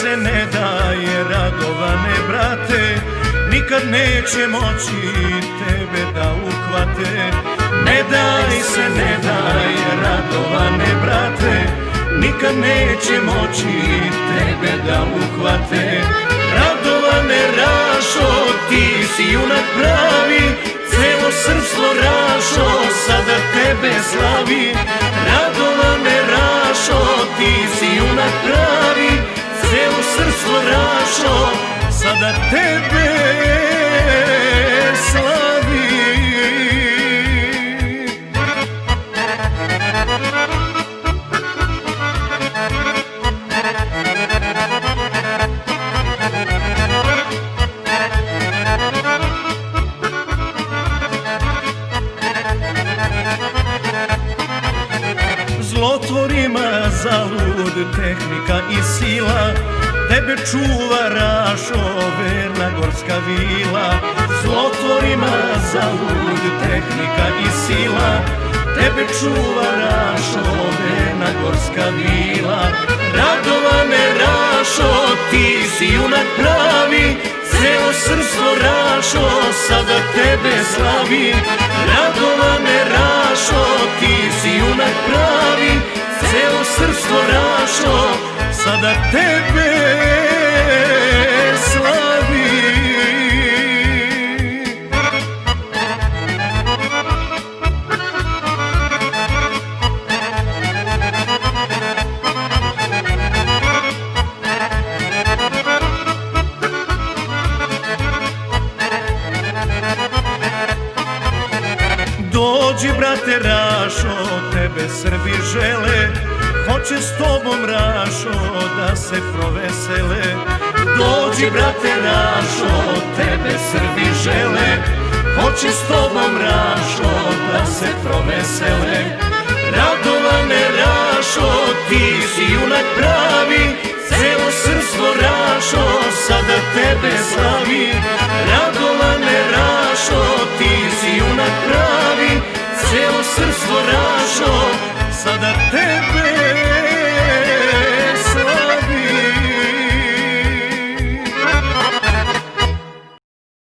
se ne daje, Radovane brate, nikad neće moći tebe da uhvate. Ne daj se, ne daj, Radovane brate, nikad neće moći tebe da uhvate. Radovane Rašo, ti si junak pravi, celo srpstvo Rašo sada tebe slavi. Radovane Rašo, ti si junak pravi, celo srpstvo Rašo sada tebe slavi. Zlotvorima zalud tehnika i sila, tebe čuva Rašo verna gorska vila. Zlotvorima zalud tehnika i sila, tebe čuva Rašo verna gorska vila. Radovane Rašo, ti si junak pravi, celo srpstvo Rašo sada tebe slavi. Radovane Rašo, ti si junak pravi, celo srpstvo Rašo sada tebe slavi. Dođi brate Rašo, tebe Srbi žele, hoće s tobom Rašo da se provesele. Dođi brate Rašo, tebe Srbi žele, hoće s tobom Rašo da se provesele. Radovane Rašo, ti si junak pravi, celo srpstvo Rašo sada tebe slavi. Radovane Rašo, ti si junak pravi, celo srpstvo Rašo sada tebe